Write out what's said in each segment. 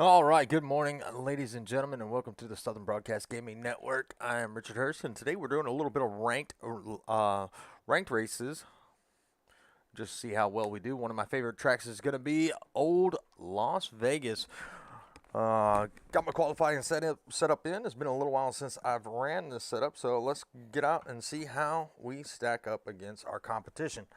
All right, good morning, ladies and gentlemen, and welcome to the Southern Broadcast Gaming Network. I am Richard Hurst, and today we're doing a little bit of ranked races. Just see how well we do. One of my favorite tracks is going to be Old Las Vegas. Got my qualifying set up in. It's been a little while since I've ran this setup, so let's get out and see how we stack up against our competition.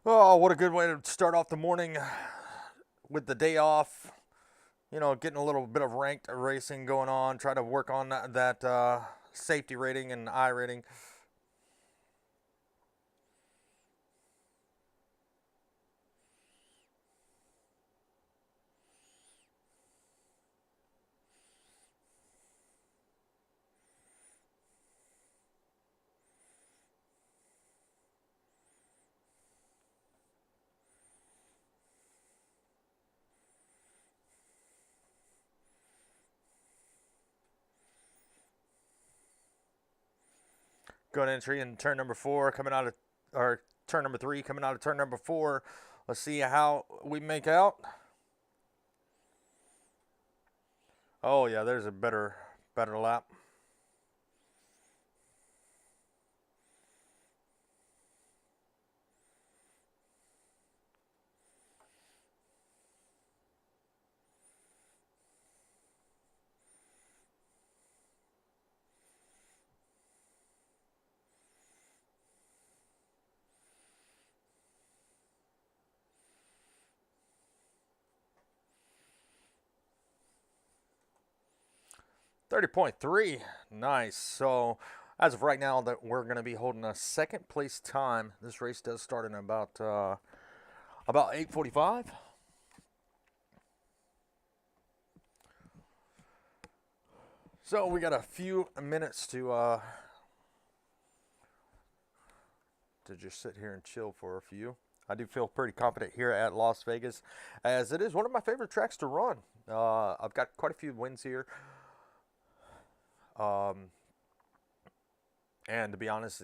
Oh, what a good way to start off the morning with the day off. Getting a little bit of ranked racing going on, try to work on that safety rating and I rating. 'Good entry in turn number four, coming out of, or turn number three, coming out of turn number four. Let's see how we make out. Oh yeah, there's a better lap. 30.3, nice. So as of right now, that we're going to be holding a second place time. This race does start in about 8:45. So we got a few minutes to just sit here and chill for a few. I do feel pretty confident here at Las Vegas, as it is one of my favorite tracks to run. I've got quite a few wins here, um, and to be honest,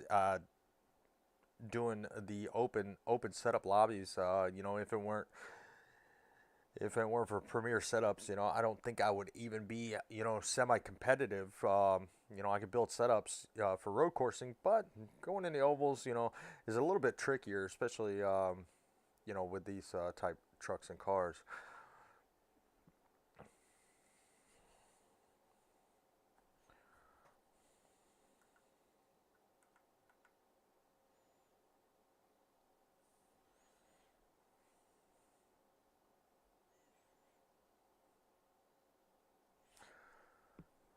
doing the open setup lobbies, if it weren't for premier setups, I don't think I would even be, semi-competitive. I could build setups for road coursing, but going in the ovals, is a little bit trickier, especially, with these type trucks and cars.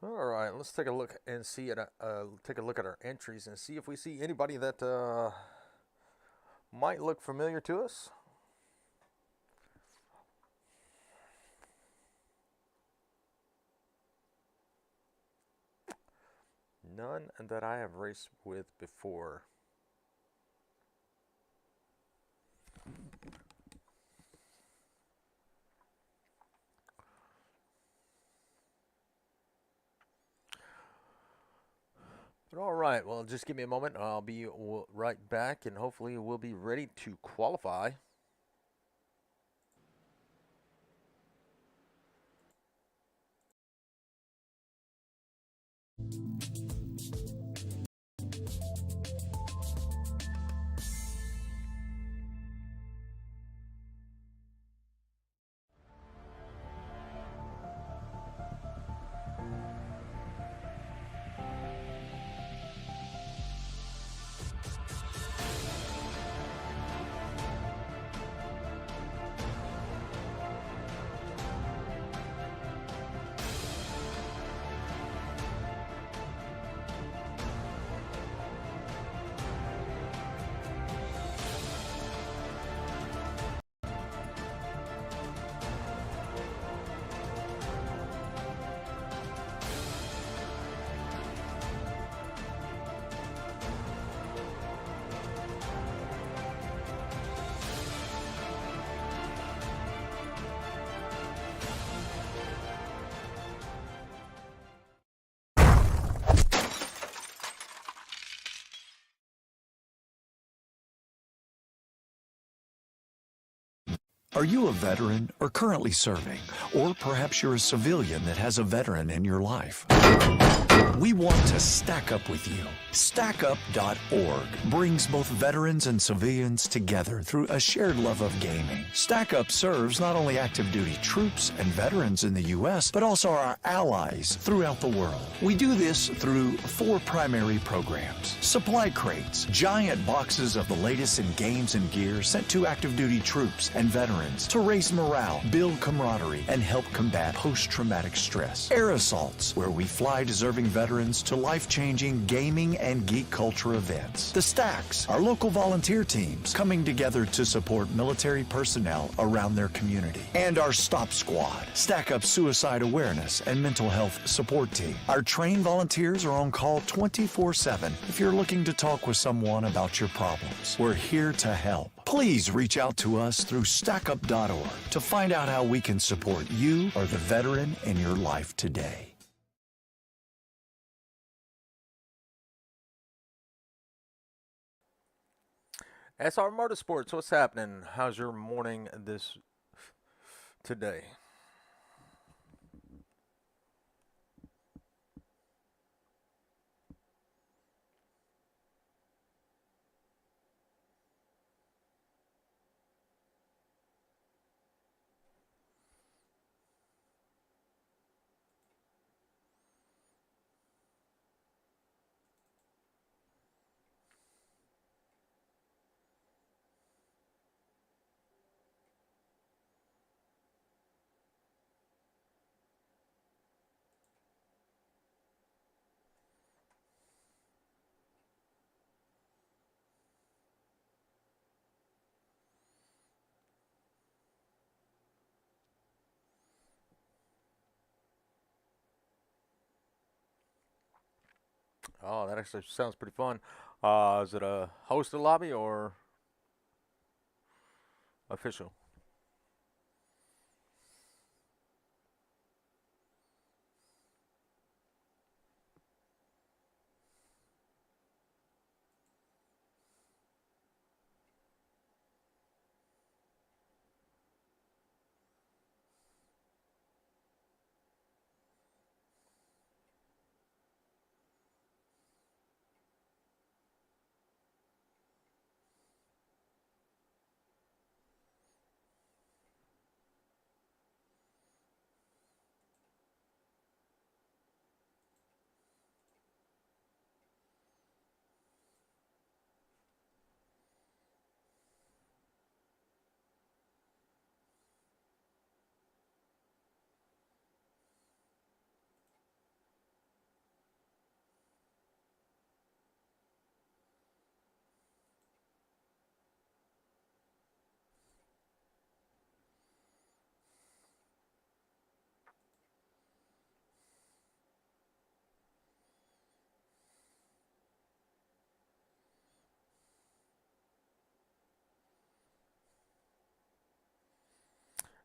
All right, let's take a look and take a look at our entries and see if we see anybody that might look familiar to us. None that I have raced with before. But all right, well, just give me a moment. I'll be right back, and hopefully we'll be ready to qualify. Are you a veteran or currently serving? Or perhaps you're a civilian that has a veteran in your life? We want to stack up with you. StackUp.org brings both veterans and civilians together through a shared love of gaming. StackUp serves not only active duty troops and veterans in the U.S., but also our allies throughout the world. We do this through 4 primary programs. Supply crates, giant boxes of the latest in games and gear sent to active duty troops and veterans to raise morale, build camaraderie, and help combat post-traumatic stress. Air assaults, where we fly deserving veterans to life-changing gaming and geek culture events. The Stacks, our local volunteer teams coming together to support military personnel around their community. And our Stop Squad, Stack Up suicide awareness and mental health support team. Our trained volunteers are on call 24/7 if you're looking to talk with someone about your problems. We're here to help. Please reach out to us through StackUp.org to find out how we can support you or the veteran in your life today. SR Motorsports, what's happening? How's your morning today? Oh, that actually sounds pretty fun. Is it a hosted lobby or official?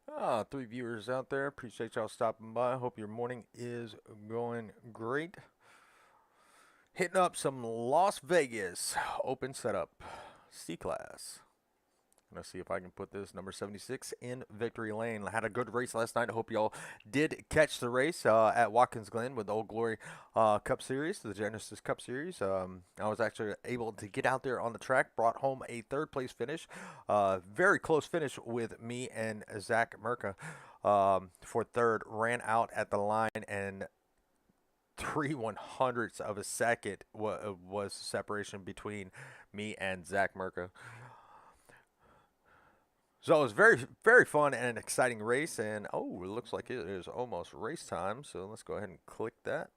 Ah, 3 viewers out there. Appreciate y'all stopping by. Hope your morning is going great. Hitting up some Las Vegas open setup C-Class. Gonna see if I can put this number 76 in victory lane. I had a good race last night. I hope y'all did catch the race at Watkins Glen with the Old Glory Cup Series, the Genesis Cup Series. I was actually able to get out there on the track, brought home a third place finish. Very close finish with me and Zach Merka for third. Ran out at the line and 3/100ths of a second was separation between me and Zach Merka. So it was very, very fun and an exciting race. And oh, it looks like it is almost race time. So let's go ahead and click that.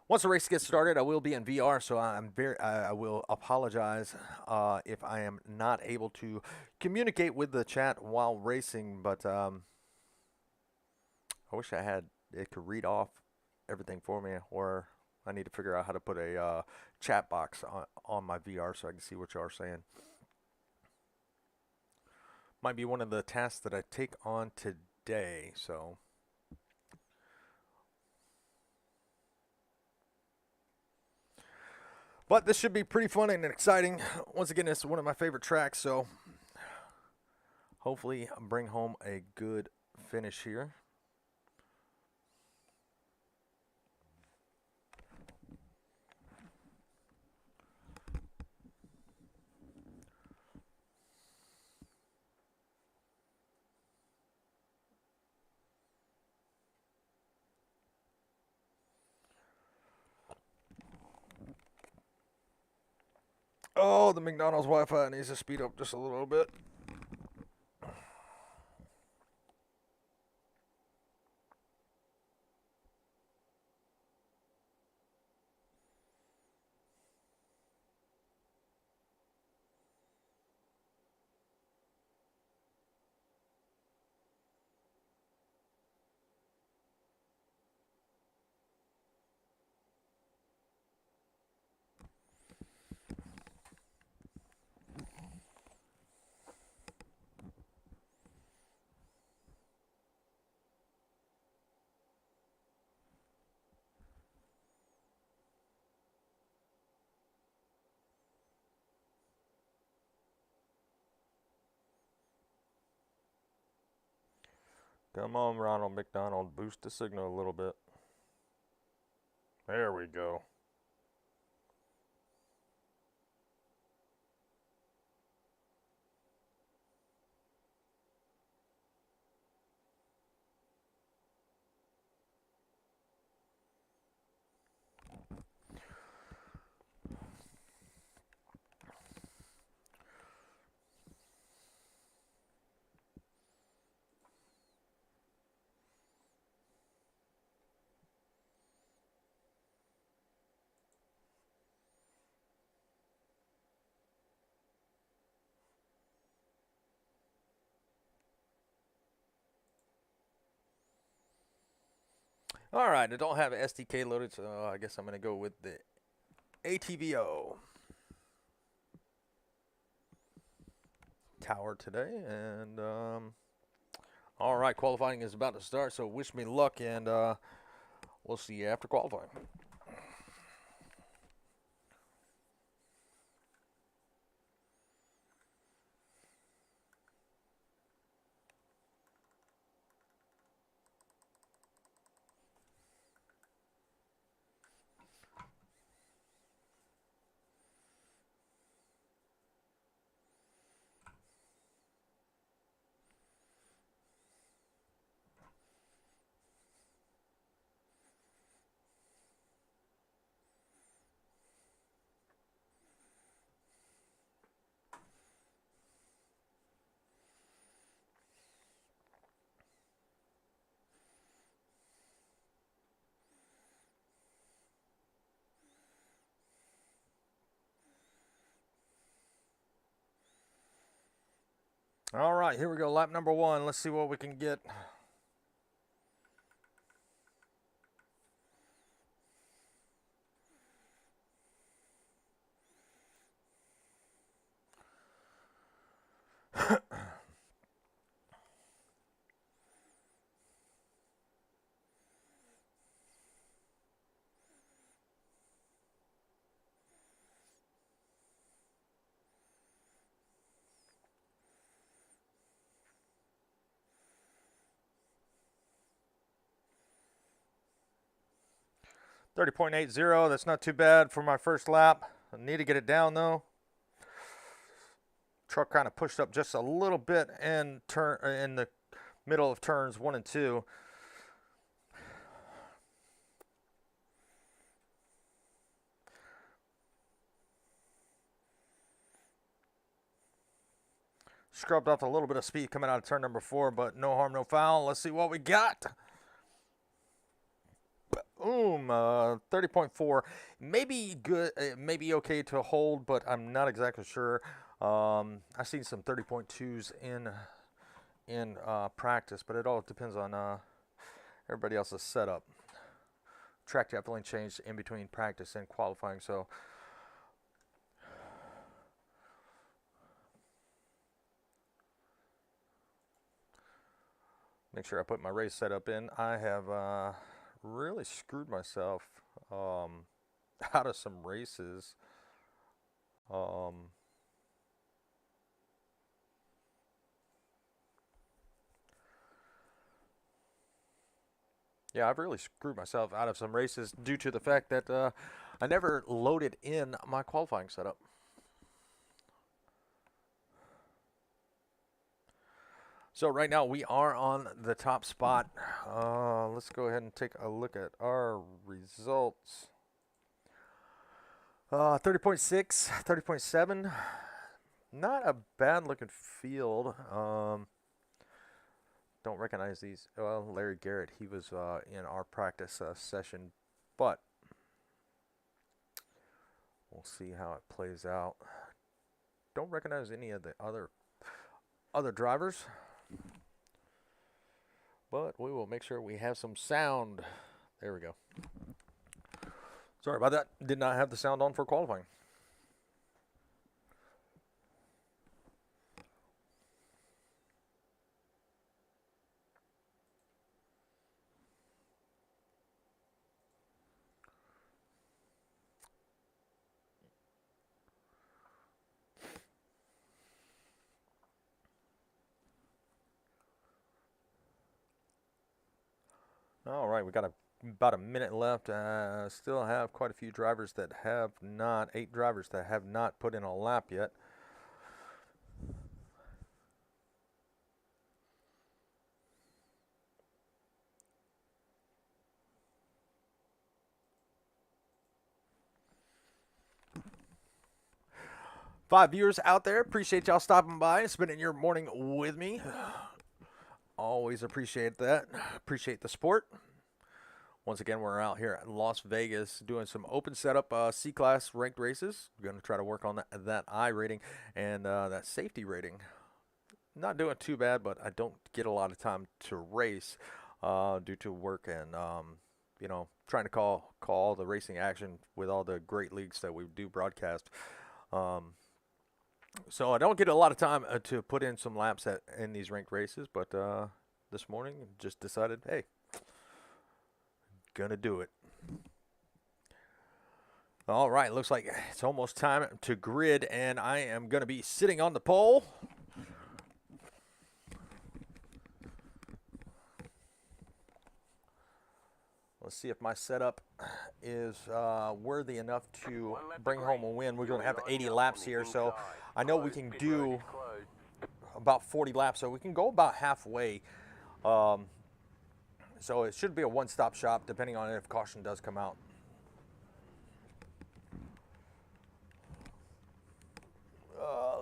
Once the race gets started, I will be in VR, so I will apologize if I am not able to communicate with the chat while racing. But I wish it could read off everything for me, or I need to figure out how to put a chat box on my VR so I can see what y'all are saying. Might be one of the tasks that I take on today, so. But this should be pretty fun and exciting. Once again, it's one of my favorite tracks, so hopefully bring home a good finish here. Oh, the McDonald's Wi-Fi needs to speed up just a little bit. Come on, Ronald McDonald, boost the signal a little bit. There we go. All right, I don't have an SDK loaded, so I guess I'm going to go with the ATVO tower today. And all right, qualifying is about to start, so wish me luck, and we'll see you after qualifying. All right, here we go, lap number 1. Let's see what we can get. .80, that's not too bad for my first lap. I need to get it down though. Truck kind of pushed up just a little bit and turn in the middle of turns 1 and 2. Scrubbed off a little bit of speed coming out of turn number 4, but no harm, no foul. Let's see what we got. Boom, 30.4. Maybe good, maybe okay to hold, but I'm not exactly sure. I've seen some 30.2s in practice, but it all depends on everybody else's setup. Track definitely changed in between practice and qualifying, so make sure I put my race setup in. I have really screwed myself out of some races. Yeah, I've really screwed myself out of some races due to the fact that I never loaded in my qualifying setup. So right now we are on the top spot. Let's go ahead and take a look at our results. 30.6, 30.7. Not a bad looking field. Don't recognize these. Well, Larry Garrett, he was in our practice session, but we'll see how it plays out. Don't recognize any of the other drivers, but we will make sure we have some sound. There we go. Sorry about that. Did not have the sound on for qualifying. All right, we got about a minute left. Still have quite a few drivers that have not, 8 drivers that have not put in a lap yet. Five viewers out there, appreciate y'all stopping by and spending your morning with me. Always appreciate that. Appreciate the support. Once again, we're out here at Las Vegas doing some open setup C-Class ranked races. We're going to try to work on that I rating and that safety rating. Not doing too bad, but I don't get a lot of time to race due to work and, trying to call all the racing action with all the great leagues that we do broadcast. So I don't get a lot of time to put in some laps in these ranked races, but this morning just decided, hey, gonna do it. All right, looks like it's almost time to grid, and I am gonna be sitting on the pole. Let's see if my setup is worthy enough to bring home a win. We're going to have 80 laps here, so I know we can do about 40 laps, so we can go about halfway. So it should be a one-stop shop, depending on if caution does come out.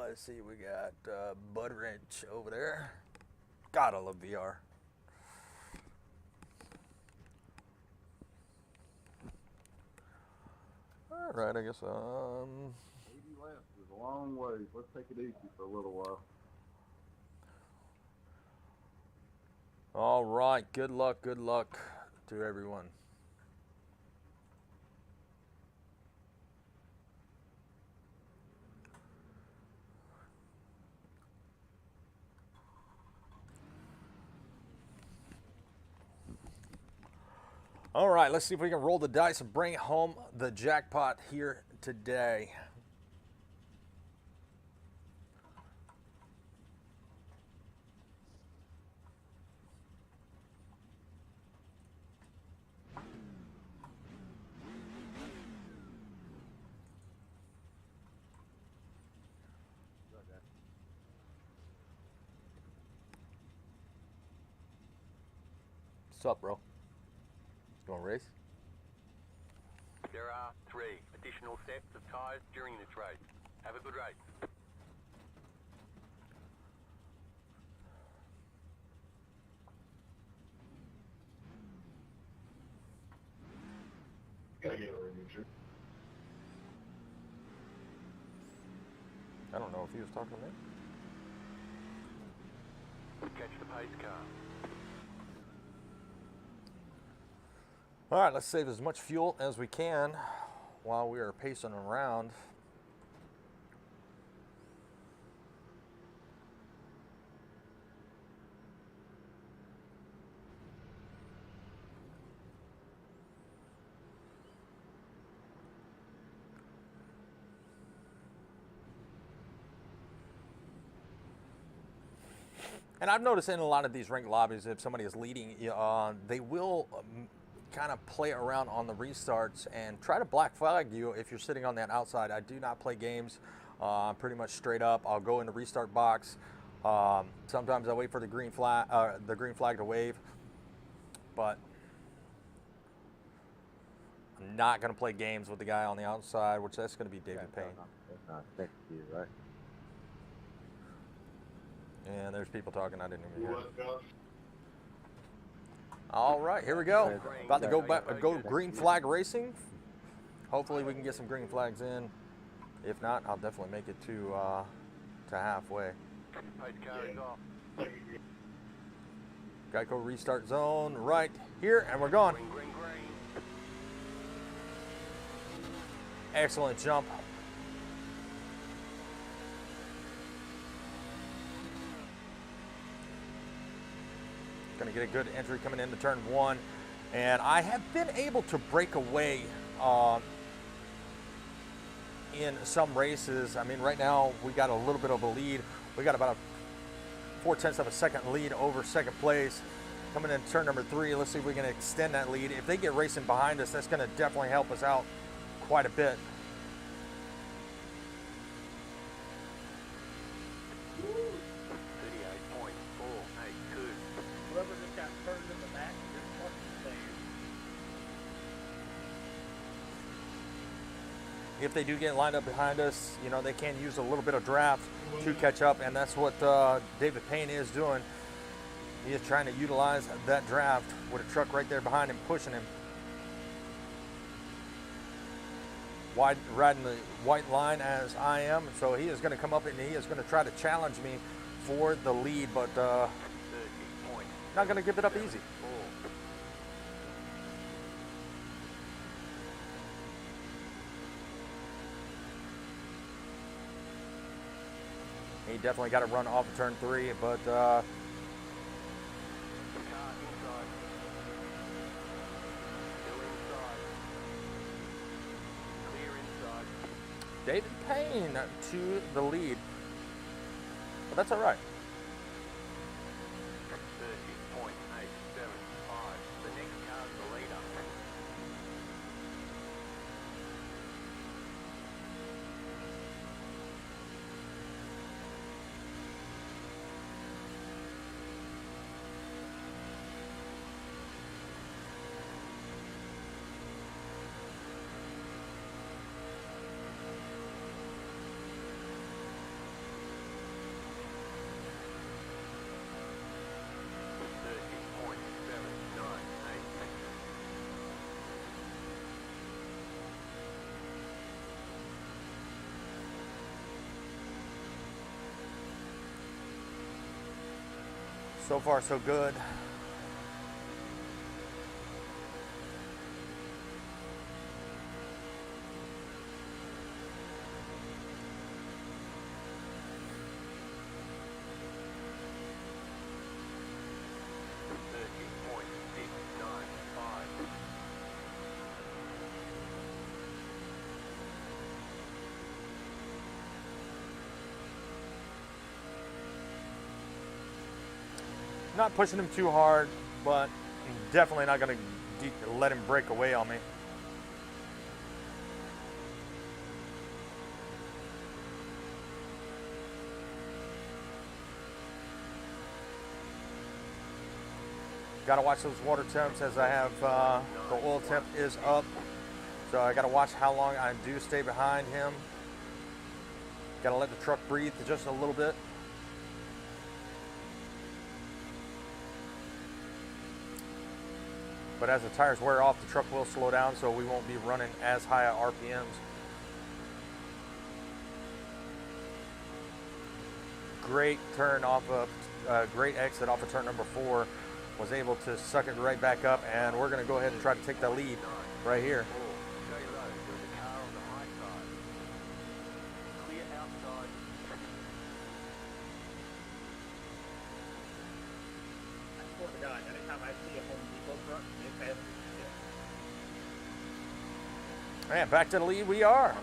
Let's see, we got Bud Wrench over there. Gotta love VR. All right, I guess 80 laps is a long way. Let's take it easy for a little while. All right, good luck to everyone. All right, let's see if we can roll the dice and bring home the jackpot here today. What's up, bro? You want to race? There are 3 additional sets of tyres during this race. Have a good race. Gotta get a review. I don't know if he was talking to me. Catch the pace car. All right, let's save as much fuel as we can while we are pacing around. And I've noticed in a lot of these ranked lobbies, if somebody is leading, they will kind of play around on the restarts and try to black flag you if you're sitting on that outside. I do not play games pretty much straight up. I'll go in the restart box. Sometimes I wait for the green flag to wave, but I'm not going to play games with the guy on the outside, which that's going to be David Payne. That's not next to you, right? And there's people talking. I didn't even hear. All right, here we go. About to go green flag racing. Hopefully we can get some green flags in. If not, I'll definitely make it to halfway. Pace car is off. Geico restart zone right here, and we're going. Green, green, green. Excellent jump. Going to get a good entry coming into turn one. And I have been able to break away in some races. I mean, right now we got a little bit of a lead. We got about a 0.4 of a second lead over second place. Coming in turn number 3, let's see if we can extend that lead. If they get racing behind us, that's going to definitely help us out quite a bit. Whoever just got turned in the back is just fucking insane. If they do get lined up behind us, you know, they can use a little bit of draft to catch up, and that's what David Payne is doing. He is trying to utilize that draft with a truck right there behind him, pushing him. Riding the white line as I am, so he is going to come up and he is going to try to challenge me for the lead, but not going to give it up easy. He definitely got to run off of turn 3, but David Payne to the lead. But that's all right. 30.875. The next car's the leader. So far, so good. Not pushing him too hard, but definitely not going to let him break away on me. Got to watch those water temps as I have the oil temp is up. So I got to watch how long I do stay behind him. Got to let the truck breathe just a little bit. But as the tires wear off, the truck will slow down, so we won't be running as high at RPMs. Great turn off of, great exit off of turn number 4. Was able to suck it right back up, and we're going to go ahead and try to take the lead right here. And back to the lead we are.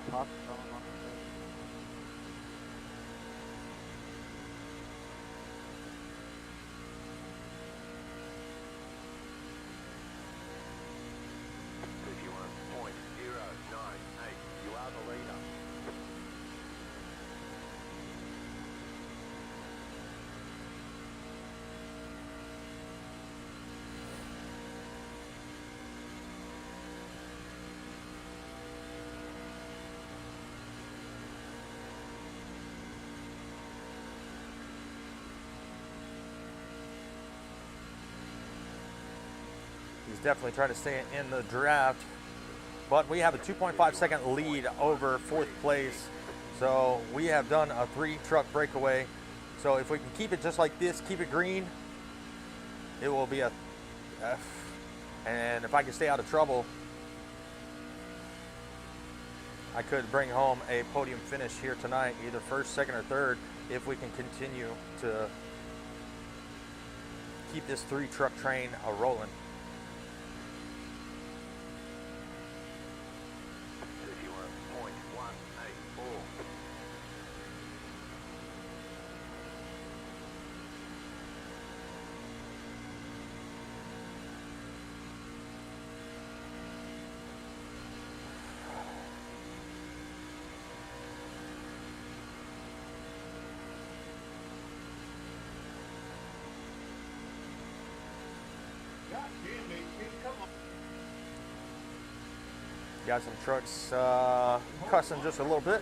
He's definitely trying to stay in the draft. But we have a 2.5 second lead over fourth place. So we have done a 3-truck breakaway. So if we can keep it just like this, keep it green, it will be a F. And if I can stay out of trouble, I could bring home a podium finish here tonight, either first, second, or third, if we can continue to keep this 3-truck train rolling. Got some trucks cussing just a little bit.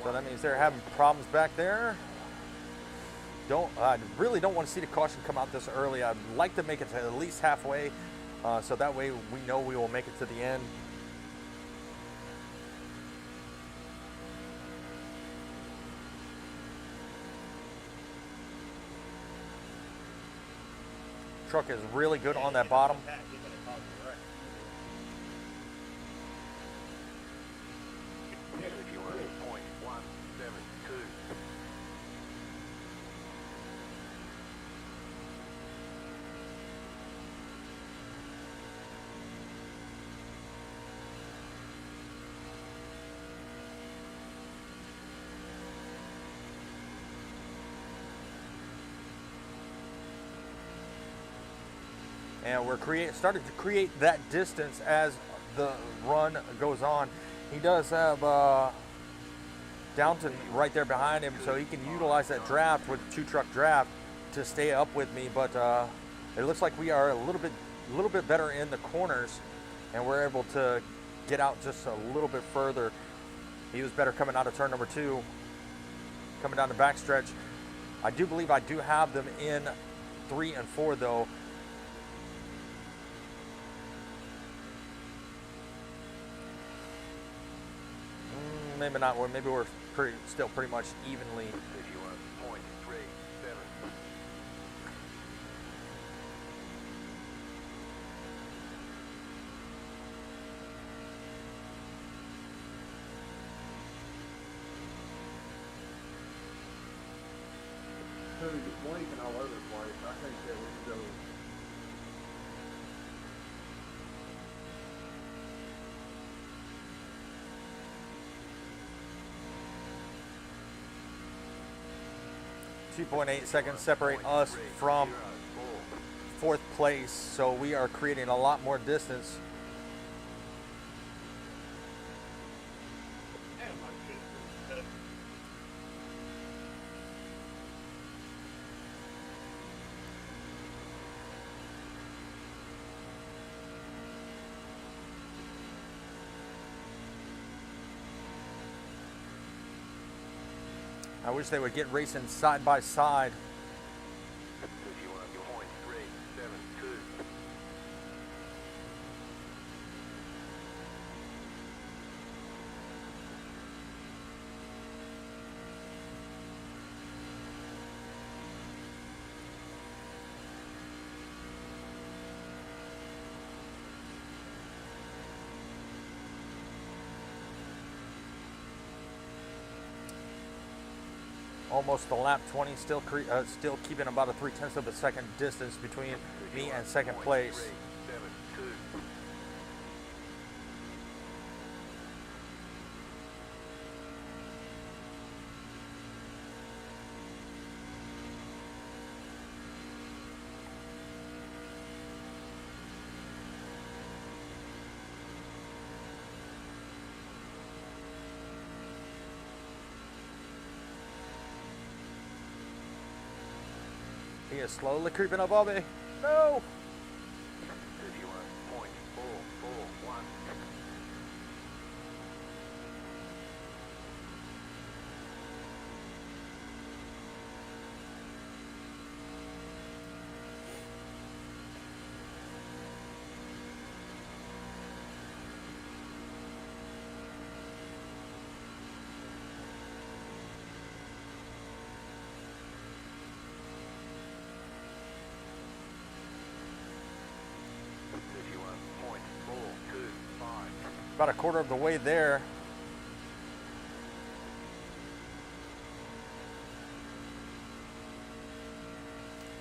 So that means they're having problems back there. I really don't want to see the caution come out this early. I'd like to make it to at least halfway, so that way we know we will make it to the end. Truck is really good on that bottom. And we're starting to create that distance as the run goes on. He does have Downton right there behind him, so he can utilize that draft with 2-truck draft to stay up with me. But it looks like we are a little bit better in the corners, and we're able to get out just a little bit further. He was better coming out of turn number 2, coming down the backstretch. I do believe I do have them in 3 and 4 though. Maybe not. Maybe we're still pretty much evenly. 2 just blinking all over the place. I think that we can go. .8 seconds separate us from fourth place, so we are creating a lot more distance. I wish they would get racing side by side. Almost the lap 20, still keeping about a 0.3 of a second distance between me and second place. He is slowly creeping up on me. No! about a quarter of the way there.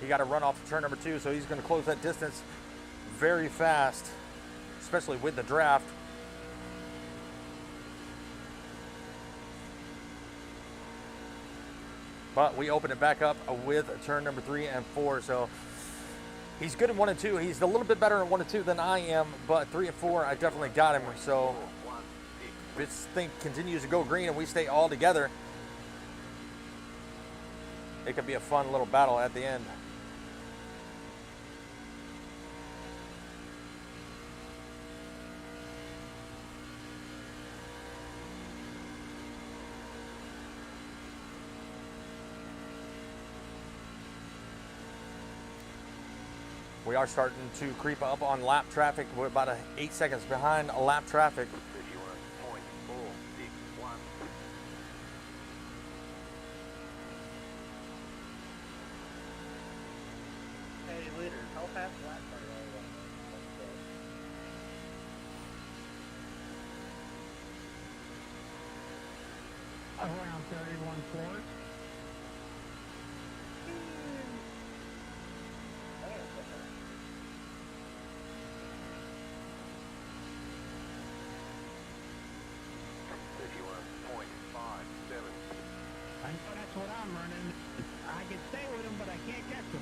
He got to run off to turn number 2, so he's going to close that distance very fast, especially with the draft. But we open it back up with turn number 3 and 4, so he's good in 1 and 2. He's a little bit better in 1 and 2 than I am, but 3 and 4, I definitely got him. So if this thing continues to go green and we stay all together, it could be a fun little battle at the end. We are starting to creep up on lap traffic. We're about 8 seconds behind lap traffic. 51.461. Hey, leader, how fast laps are you on? Around 31 floors. I know that's what I'm running. I can stay with him, but I can't catch him.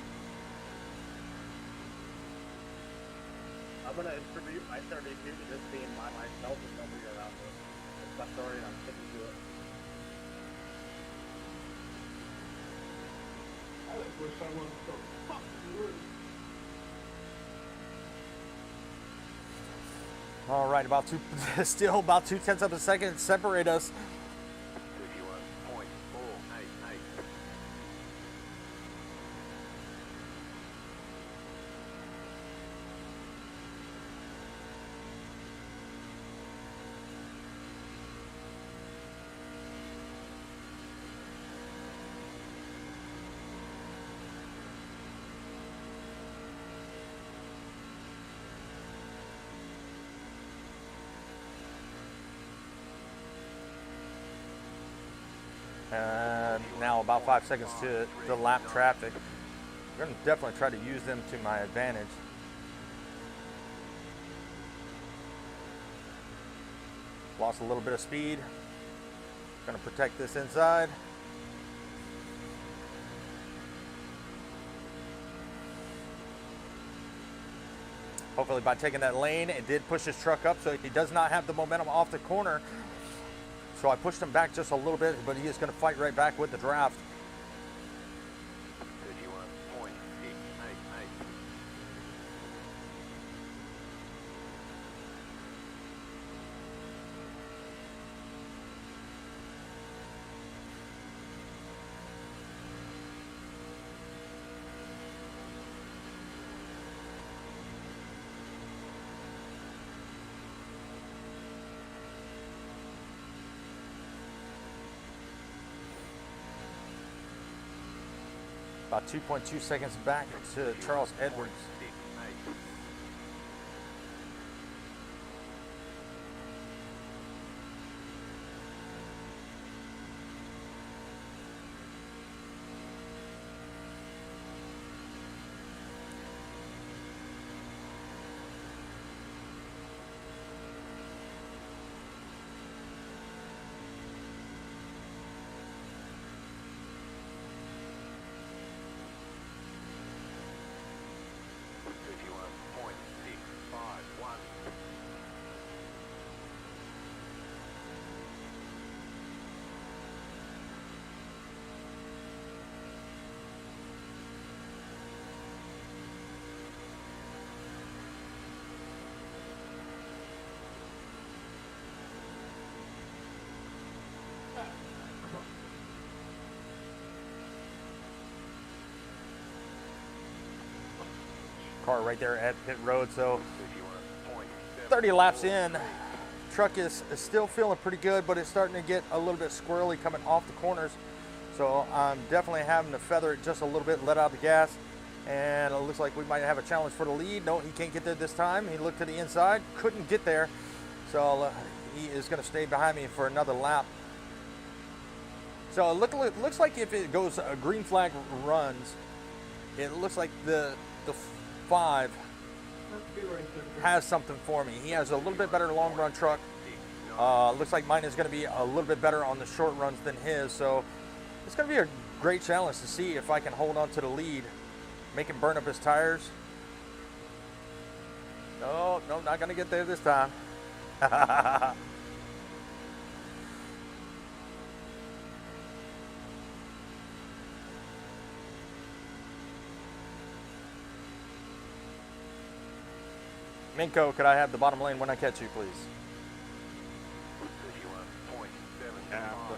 I'm gonna attribute my 32 to this being myself and nobody around me. It's my story and I'm sticking to it. I just wish I wasn't so fucking rude. All right, still about 0.2 of a second separate us. 51.488. And now about 5 seconds to the lap traffic. I'm going to definitely try to use them to my advantage. Lost a little bit of speed. Going to protect this inside. Hopefully by taking that lane, it did push his truck up, so he does not have the momentum off the corner. So I pushed him back just a little bit, but he is going to fight right back with the draft. 31.688. About 2.2 seconds back to Charles Edwards. 68. Car right there at pit road, so 31.7. 30 laps in. Truck is still feeling pretty good, but it's starting to get a little bit squirrely coming off the corners. So I'm definitely having to feather it just a little bit, let out the gas. And it looks like we might have a challenge for the lead. No, he can't get there this time. He looked to the inside, couldn't get there. So he is going to stay behind me for another lap. So it looks like if it goes green flag runs, it looks like the 5 has something for me. He has a little bit better long run truck. Looks like mine is going to be a little bit better on the short runs than his. So it's going to be a great challenge to see if I can hold on to the lead, make him burn up his tires. No, not going to get there this time. Minko, could I have the bottom lane when I catch you, please? 31.759.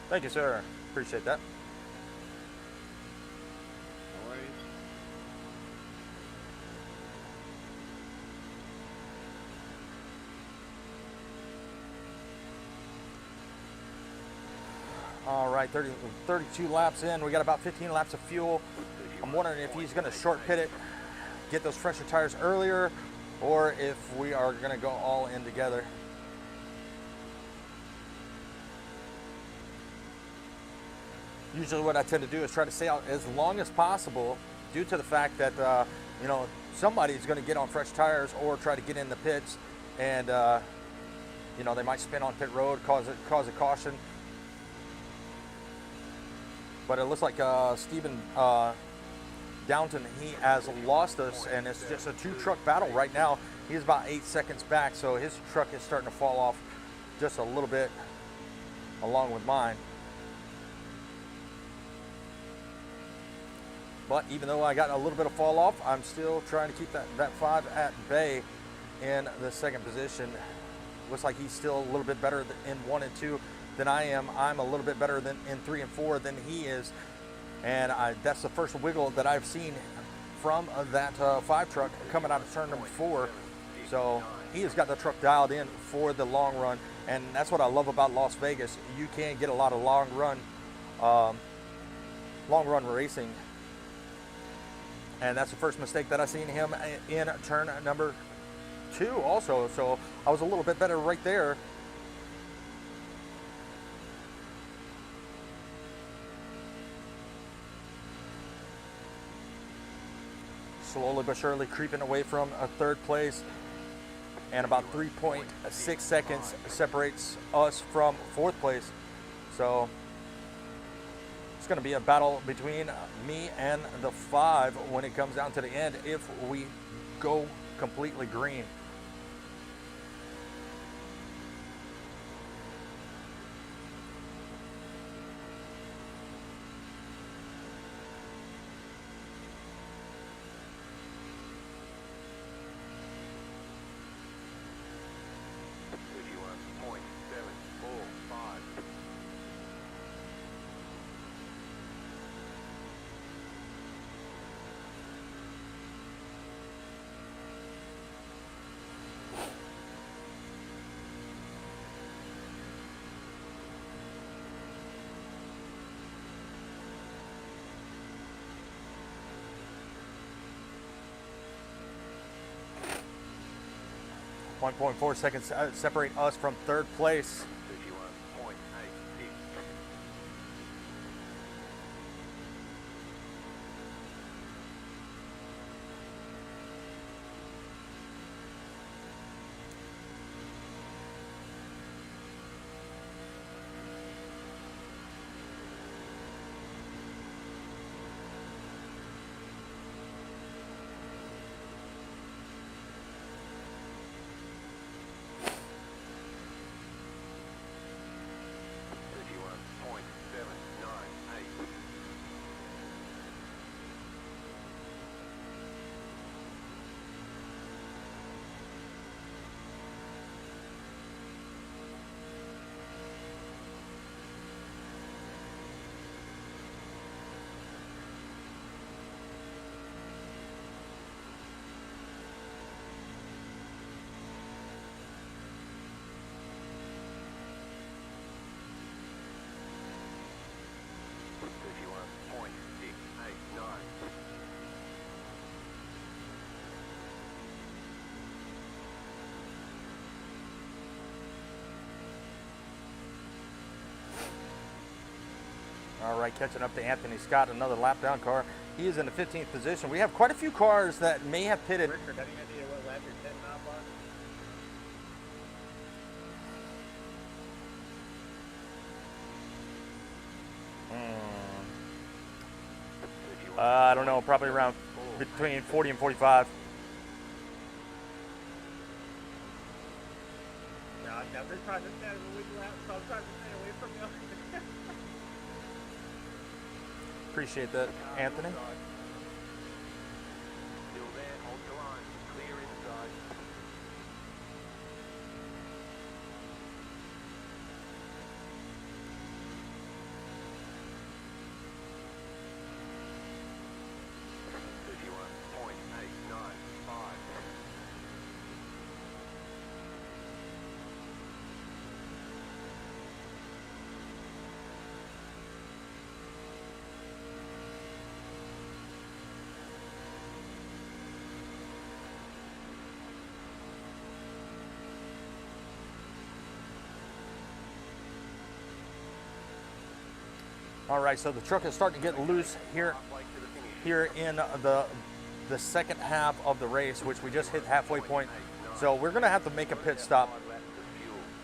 Thank you, sir. Appreciate that. No worries. All right, 32 laps in. We got about 15 laps of fuel. I'm wondering if he's going to short pit it, get those fresher tires earlier, or if we are going to go all in together. Usually what I tend to do is try to stay out as long as possible due to the fact that, you know, somebody's going to get on fresh tires or try to get in the pits and, you know, they might spin on pit road, cause a caution. But it looks like Stephen Downton, he has lost us, and it's just a 2-truck battle right now. He's about 8 seconds back, so his truck is starting to fall off just a little bit along with mine. But even though I got a little bit of fall off, I'm still trying to keep that 5 at bay in the second position. Looks like he's still a little bit better in 1 and 2 than I am. I'm a little bit better than in 3 and 4 than he is. And that's the first wiggle that I've seen from that 5 truck coming out of turn number 4. So he has got the truck dialed in for the long run. And that's what I love about Las Vegas. You can get a lot of long run racing. And that's the first mistake that I seen him in turn number 2 also. So I was a little bit better right there. Slowly but surely creeping away from a 3rd place. And about 3.6 seconds separates us from 4th place. So it's going to be a battle between me and the 5 when it comes down to the end if we go completely green. .4 seconds separate us from 3rd place. 31.86. All right, catching up to Anthony Scott, another lap down car. He is in the 15th position. We have quite a few cars that may have pitted. Richard, any idea what lap you're 10 now, boss? I don't know, probably around between 40 and 45. No, I'm never trying to stand in the weak lap, so I'm trying to stay away from you. Appreciate that, Anthony. Still there, hold the line. Clear inside. All right, so the truck is starting to get loose here in the second half of the race, which we just hit halfway point. So we're going to have to make a pit stop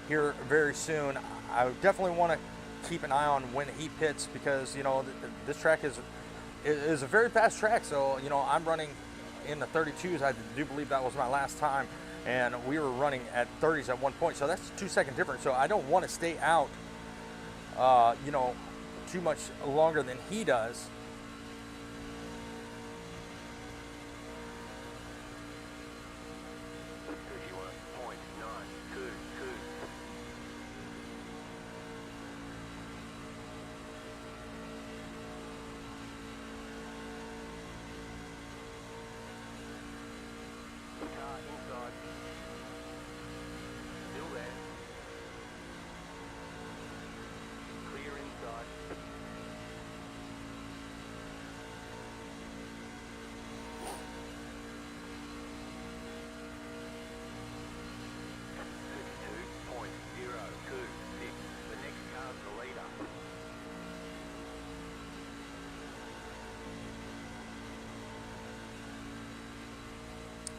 here very soon. I definitely want to keep an eye on when he pits because, you know, this track is a very fast track. So, you know, I'm running in the 32s. I do believe that was my last time. And we were running at 30s at one point. So that's a 2-second difference. So I don't want to stay out, you know, too much longer than he does.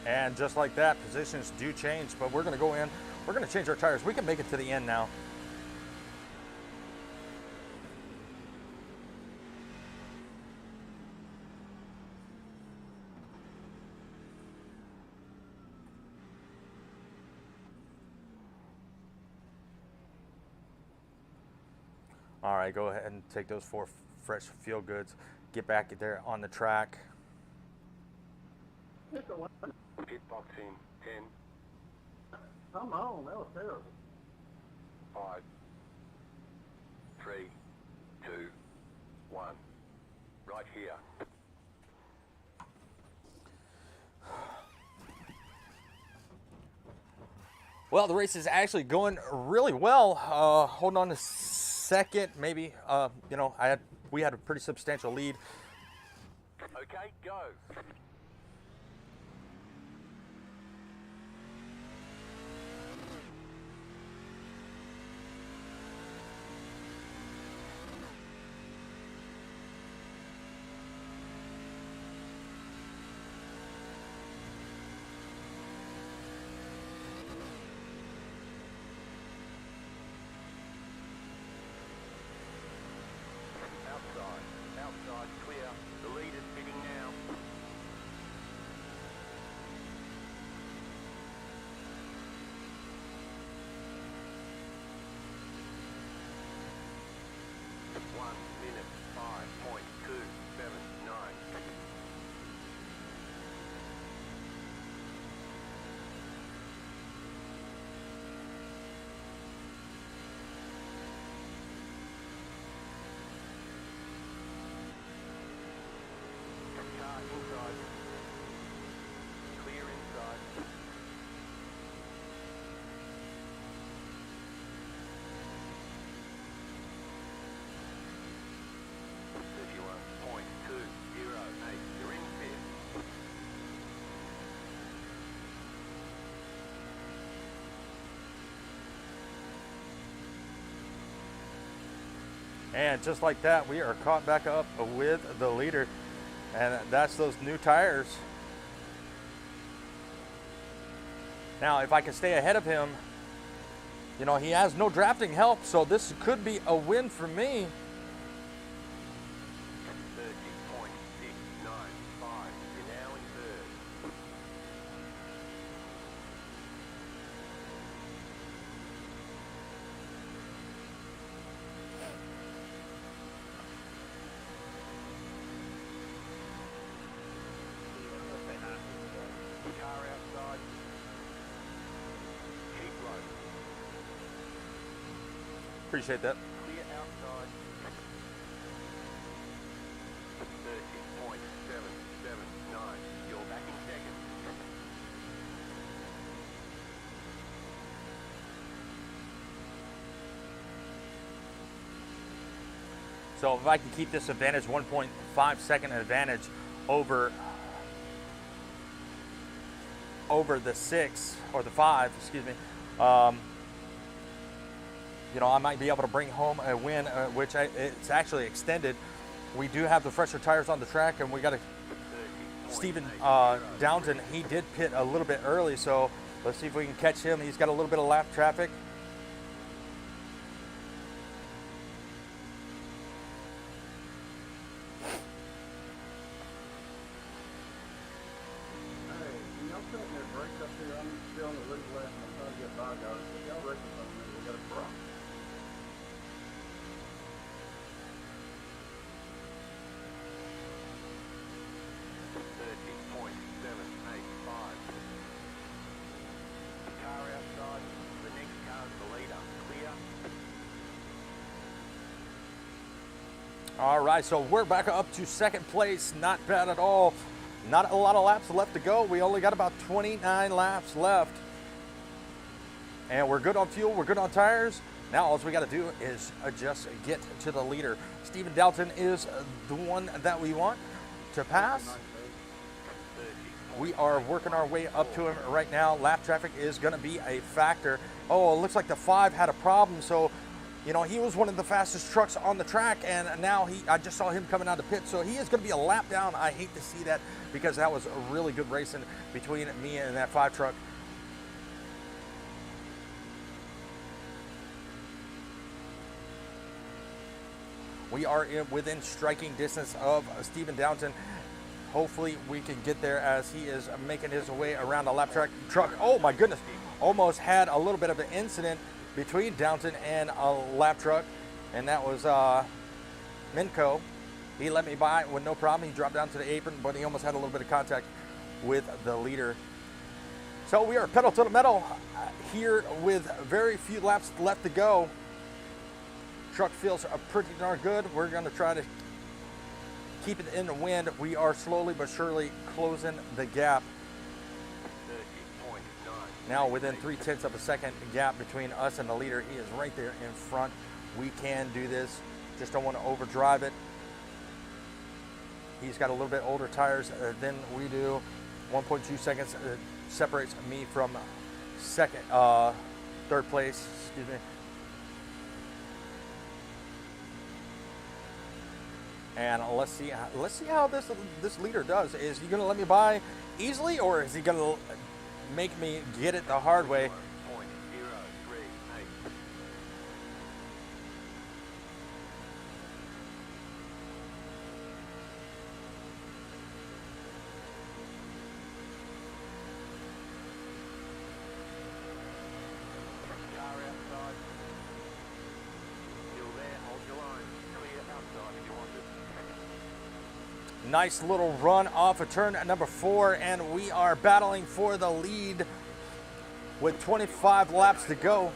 And just like that, positions do change, but we're going to go in. We're going to change our tires. We can make it to the end now. All right, go ahead and take those 4 fresh Feel Goods. Get back there on the track. Pit box in 10, Come on, that was terrible. 5, 3, 2, 1. Right here. Well, the race is actually going really well. Holding on to second, maybe. You know, we had a pretty substantial lead. Okay, go. Outside, clear. The lead is pitting now. And just like that, we are caught back up with the leader. And that's those new tires. Now, if I can stay ahead of him, you know, he has no drafting help, so this could be a win for me. 30.695. You're now in third. Car outside. Keep low. Appreciate that. Clear outside. 30.779. You're back in second. So if I can keep this advantage, 1.5 second advantage over the 6 or the 5, excuse me, you know, I might be able to bring home a win, which it's actually extended. We do have the fresher tires on the track, and we got to Stephen Downton. He did pit a little bit early, so let's see if we can catch him. He's got a little bit of lap traffic. Hey, when y'all sitting there breaks up here, I'm still on the lead left and I'm trying to get by guys. If y'all reckon something, we got a problem. Car outside. The next car's the leader. Clear. All right, so we're back up to second place. Not bad at all. Not a lot of laps left to go. We only got about 29 laps left. And we're good on fuel, we're good on tires. Now all we got to do is just get to the leader. Stephen Dalton is the one that we want to pass. We are working our way up to him right now. Lap traffic is going to be a factor. Oh, it looks like the 5 had a problem. So, you know, he was one of the fastest trucks on the track, and now I just saw him coming out of pit. So he is going to be a lap down. I hate to see that because that was a really good racing between me and that 5 truck. We are within striking distance of Stephen Downton. Hopefully we can get there as he is making his way around the lap truck. Oh my goodness, almost had a little bit of an incident between Downton and a lap truck, and that was Minko. He let me by with no problem. He dropped down to the apron, but he almost had a little bit of contact with the leader. So we are pedal to the metal here with very few laps left to go. Truck feels pretty darn good. We're going to try to keep it in the wind. We are slowly but surely closing the gap. 30.9. Now within 0.3 of a second gap between us and the leader. He is right there in front. We can do this. Just don't want to overdrive it. He's got a little bit older tires than we do. 1.2 seconds separates me from third place. Excuse me. And let's see how this leader does. Is he going to let me by easily, or is he going to make me get it the hard way? 0.038. Car outside. Still there. Hold your line. Clear outside if you want it. Nice little run off of turn number 4, and we are battling for the lead with 25 laps to go.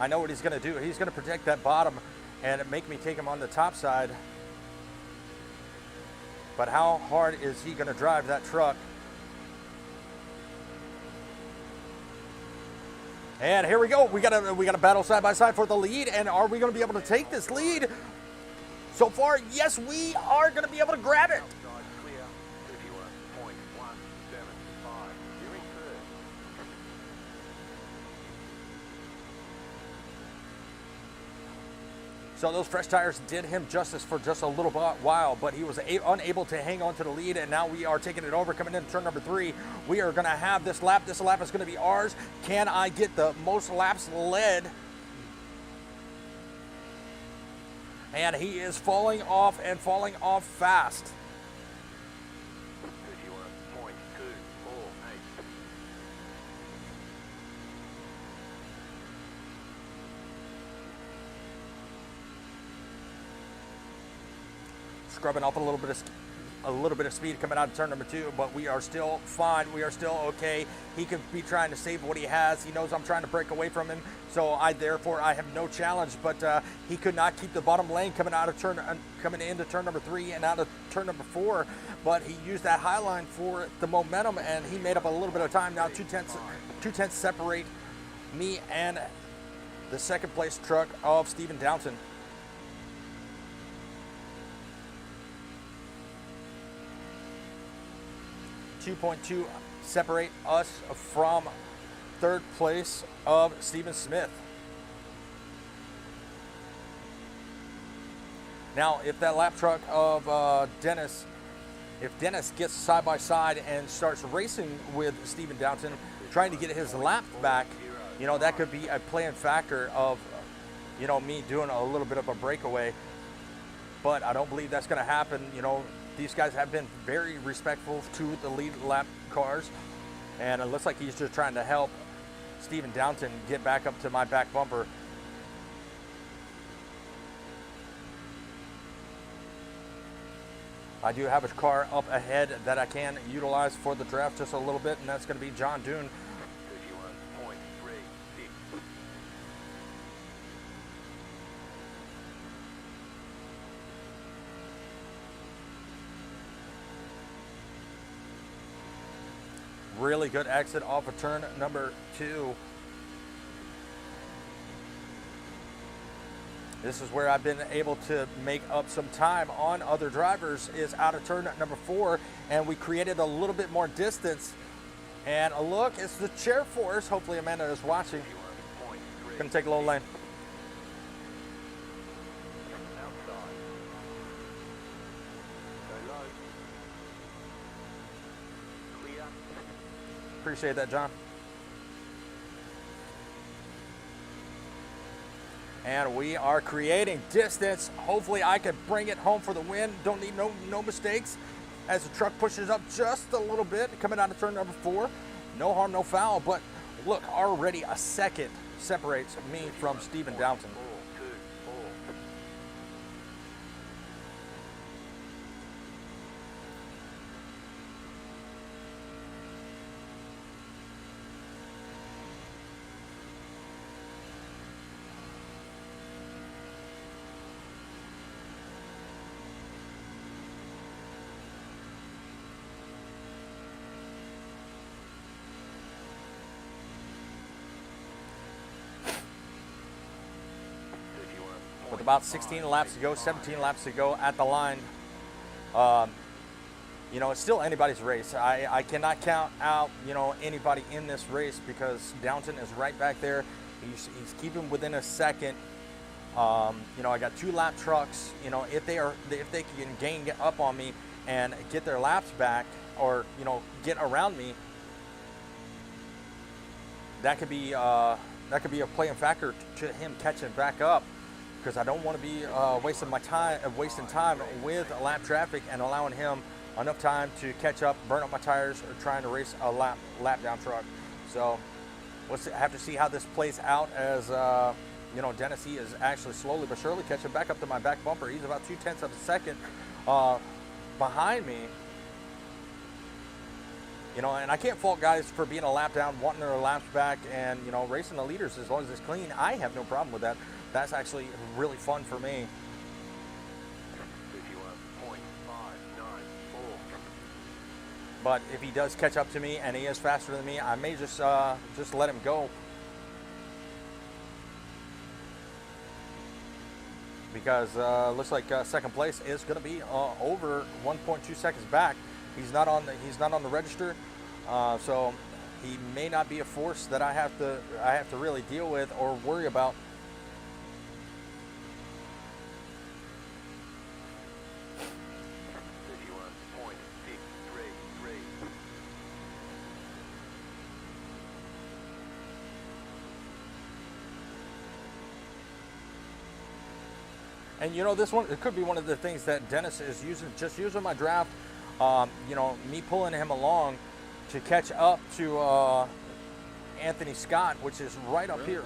I know what he's going to do. He's going to protect that bottom and make me take him on the top side. But how hard is he going to drive that truck? And here we go. We got a battle side by side for the lead. And are we going to be able to take this lead? So far, yes, we are going to be able to grab it. Outside clear. 31.175. You're in So those fresh tires did him justice for just a little while, but he was unable to hang on to the lead, and now we are taking it over, coming into turn number 3. We are going to have this lap. This lap is going to be ours. Can I get the most laps led? And he is falling off and falling off fast. 31.248. Scrubbing off a little bit of speed coming out of turn number 2, but we are still fine. We are still okay. He could be trying to save what he has. He knows I'm trying to break away from him, so I have no challenge. But he could not keep the bottom lane coming into turn number 3 and out of turn number 4. But he used that high line for the momentum, and he made up a little bit of time. Now 2/10 separate me and the second place truck of Stephen Downton. 2.2 separate us from third place of Stephen Smith. Now, if that lap truck of Dennis gets side by side and starts racing with Stephen Downton, trying to get his lap back, that could be a playing factor of, me doing a little bit of a breakaway. But I don't believe that's going to happen. These guys have been very respectful to the lead lap cars, and it looks like he's just trying to help Stephen Downton get back up to my back bumper. I do have a car up ahead that I can utilize for the draft just a little bit, and that's going to be John Doon. 31.36. Really good exit off of turn number 2. This is where I've been able to make up some time on other drivers, is out of turn number 4, and we created a little bit more distance. And a look, it's the chair force. Hopefully Amanda is watching. Gonna take a little lane. Outside. Go low. Clear. Appreciate that, John. And we are creating distance. Hopefully I can bring it home for the win. Don't need no mistakes as the truck pushes up just a little bit coming out of turn number 4. No harm, no foul, but look, already a second separates me from Stephen Downton. 424. With about 16 laps to go, 17 laps to go at the line. It's still anybody's race. I cannot count out, anybody in this race because Downton is right back there. He's keeping within a second. I got 2 lap trucks. If they can gain up on me and get their laps back, or get around me, that could be a playing factor to him catching back up. Because I don't want to be wasting time with lap traffic and allowing him enough time to catch up, burn up my tires, or trying to race a lap down truck. So we'll have to see how this plays out as Dennis, he is actually slowly but surely catching back up to my back bumper. He's about 0.2 of a second behind me. And I can't fault guys for being a lap down, wanting their laps back, and racing the leaders as long as it's clean. I have no problem with that. That's actually really fun for me. 51.594. But if he does catch up to me and he is faster than me, I may just let him go. Because looks like second place is going to be over 1.2 seconds back. He's not on the register, so he may not be a force that I have to really deal with or worry about. And you know, this one, it could be one of the things that Dennis is using my draft. You know, me pulling him along to catch up to Anthony Scott, which is right up here.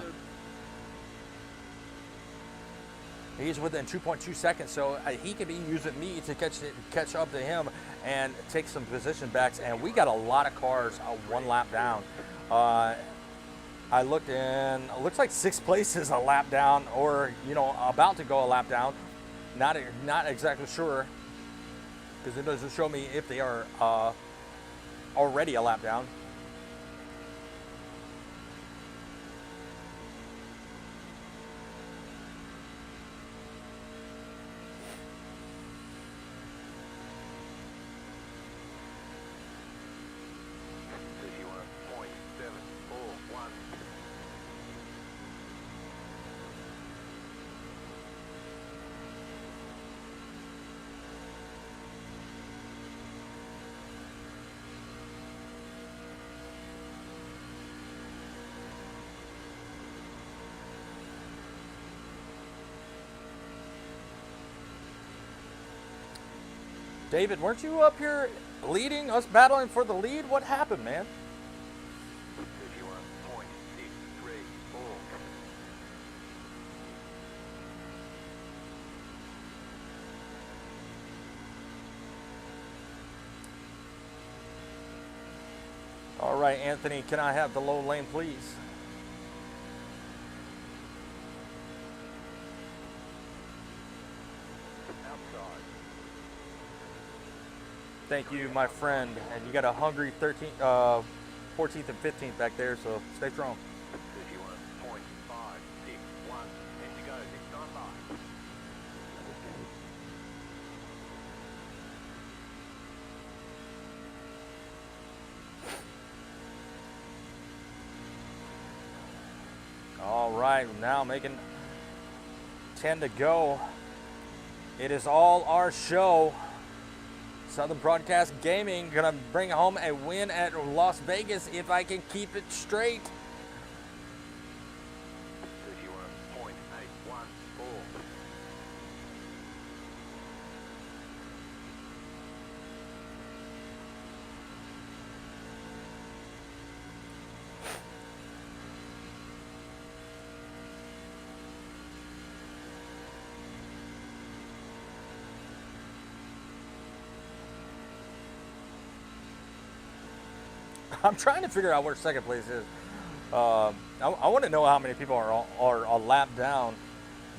He's within 2.2 seconds, so he could be using me to catch up to him and take some position backs. And we got a lot of cars one lap down. I looked in, it looks like 6 places a lap down, or you know, about to go a lap down. Not exactly sure, because it doesn't show me if they are already a lap down. David, weren't you up here leading us, battling for the lead? What happened, man? 51.634. All right, Anthony, can I have the low lane, please? Thank you, my friend. And you got a hungry 14th and 15th back there, so stay strong. 51.561. And to go, next time by. All right, now making 10 to go. It is all our show. Southern Broadcast Gaming gonna bring home a win at Las Vegas if I can keep it straight. 31.814. I'm trying to figure out where second place is. I want to know how many people are a lap down,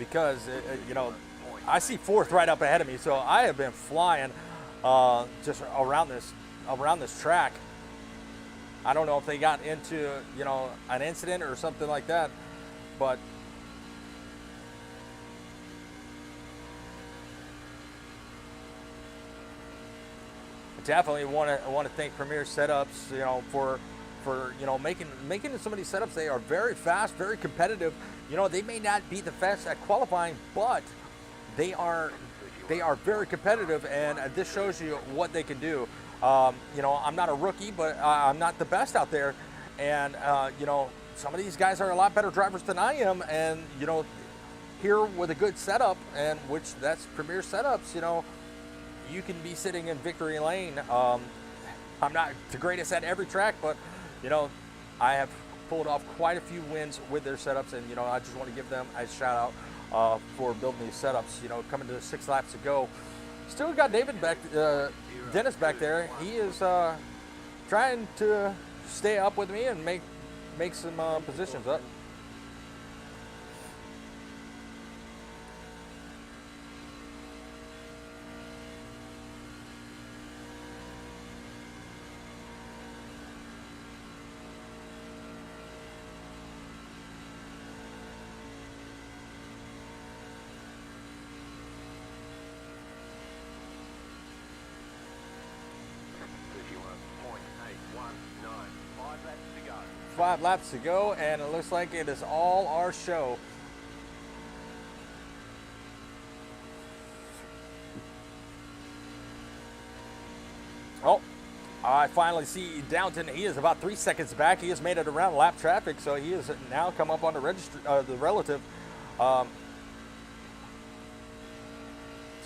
because you know, I see fourth right up ahead of me. So I have been flying just around this track. I don't know if they got into, you know, an incident or something like that, but definitely want to thank Premier Setups, you know, for you know, making some of these setups. They are very fast, very competitive. You know, they may not be the fastest at qualifying, but they are very competitive, and this shows you what they can do. You know, I'm not a rookie, but I'm not the best out there, and you know, some of these guys are a lot better drivers than I am, and you know, here with a good setup, and which that's Premier Setups, you know, you can be sitting in victory lane. I'm not the greatest at every track, but you know, I have pulled off quite a few wins with their setups, and you know, I just want to give them a shout out for building these setups. You know, coming to 6 laps to go, still got Dennis back there. He is trying to stay up with me and make some positions up. Five laps to go, and it looks like it is all our show. Oh, I finally see Downton. He is about 3 seconds back. He has made it around lap traffic, so he has now come up on the relative.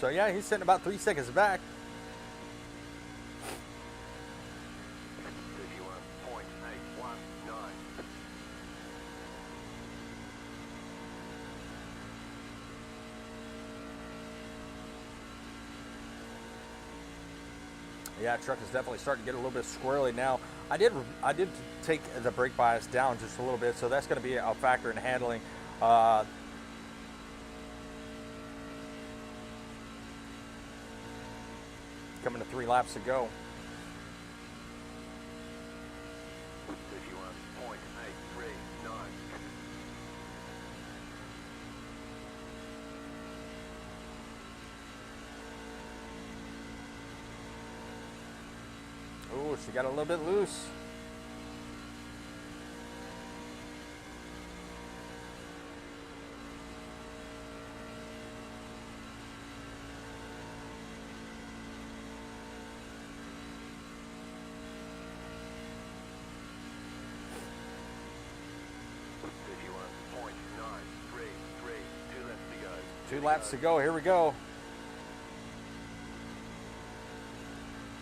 So yeah, he's sitting about 3 seconds back. 31.819. Yeah, truck is definitely starting to get a little bit squirrely now. I did take the brake bias down just a little bit, so that's going to be a factor in handling. Coming to 3 laps to go. 31.839. Oh, she got a little bit loose. Two laps to go. Here we go.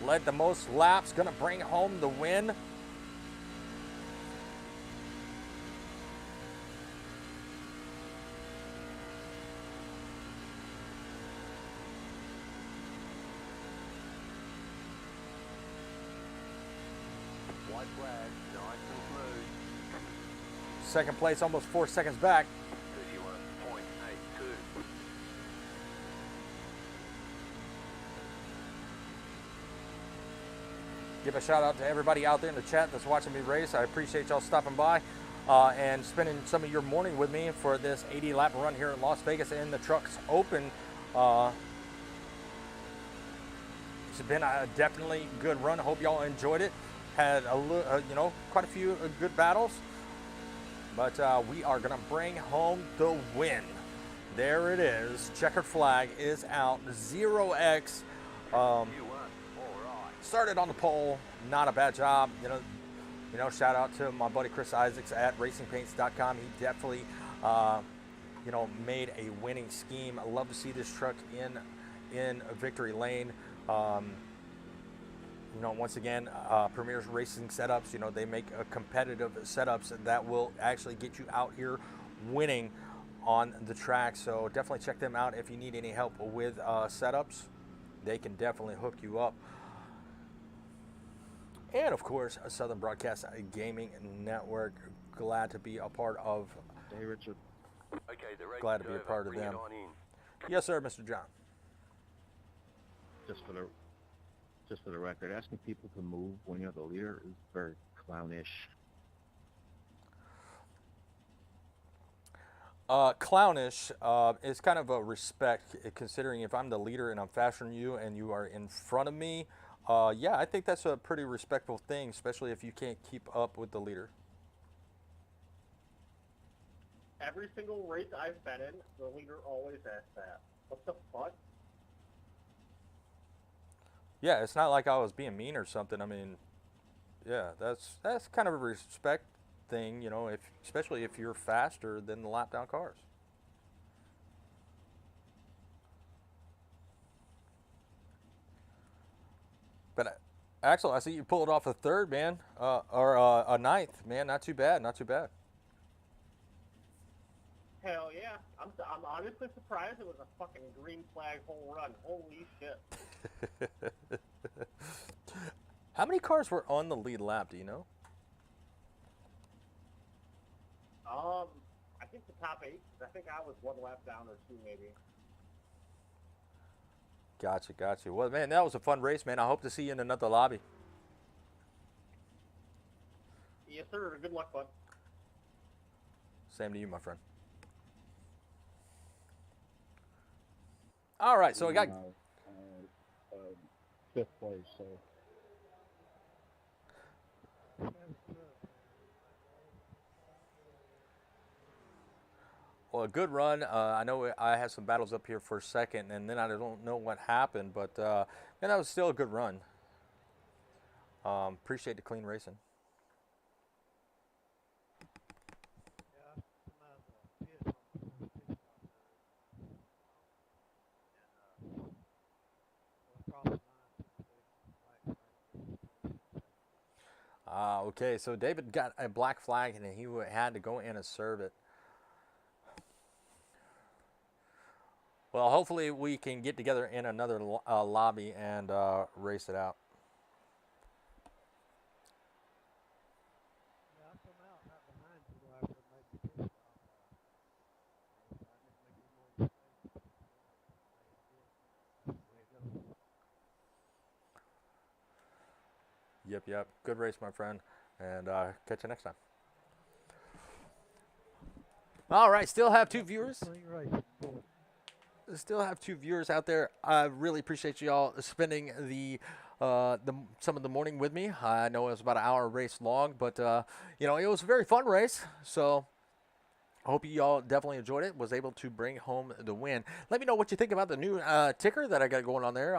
Led the most laps, gonna bring home the win. White flag, nice and smooth. Second place, almost 4 seconds back. 31.82. Give a shout out to everybody out there in the chat that's watching me race. I appreciate y'all stopping by and spending some of your morning with me for this 80 lap run here in Las Vegas in the Trucks Open. It's been a definitely good run. I hope y'all enjoyed it. Had quite a few good battles, but we are gonna bring home the win. There it is. Checkered flag is out. 0x. Started on the pole. Not a bad job. Shout out to my buddy Chris Isaacs at RacingPaints.com. He definitely, made a winning scheme. I love to see this truck in victory lane. Once again, Premier's Racing Setups, they make competitive setups that will actually get you out here winning on the track. So definitely check them out if you need any help with setups. They can definitely hook you up. And of course, Southern Broadcast Gaming Network. Glad to be a part of. Hey, Richard. Okay, the race Glad is to be a over. part of Bring it them. on in. Yes, sir, Mr. John. Just for the record, asking people to move when you're the leader is very clownish. Clownish is kind of a respect, considering if I'm the leader and I'm faster than you and you are in front of me. Yeah, I think that's a pretty respectful thing, especially if you can't keep up with the leader. Every single race I've been in, the leader always asks that. What the fuck? Yeah, it's not like I was being mean or something. I mean, yeah, that's kind of a respect thing, especially if you're faster than the lap down cars. But Axel, I see you pulled off a third, man, or a ninth, man. Not too bad, not too bad. Hell yeah. I'm honestly surprised it was a fucking green flag home run. Holy shit. How many cars were on the lead lap? Do you know? I think the top 8. I think I was 1 lap down or 2 maybe. Gotcha. Well, man, that was a fun race, man. I hope to see you in another lobby. Yes, sir. Good luck, bud. Same to you, my friend. All right, so we got 5th place, so. well, a good run. I know I had some battles up here for a second, and then I don't know what happened, but man, that was still a good run. Appreciate the clean racing. Okay, so David got a black flag, and he had to go in and serve it. Well, hopefully we can get together in another lobby and race it out. Yep. Good race, my friend, and catch you next time. All right, still have 2 viewers. Still have 2 viewers out there. I really appreciate you all spending some of the morning with me. I know it was about an hour race long, but it was a very fun race. So I hope you all definitely enjoyed it. Was able to bring home the win. Let me know what you think about the new ticker that I got going on there.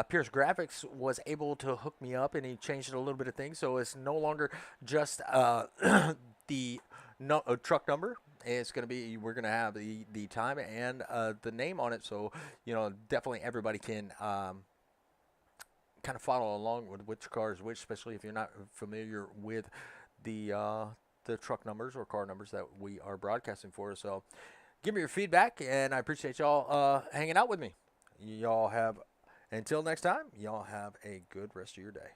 Pierce Graphics was able to hook me up, and he changed a little bit of things, so it's no longer just the truck number. It's going to be, we're going to have the time and the name on it, so definitely everybody can kind of follow along with which car is which, especially if you're not familiar with the truck numbers or car numbers that we are broadcasting for. So give me your feedback, and I appreciate y'all hanging out with me. Until next time, y'all have a good rest of your day.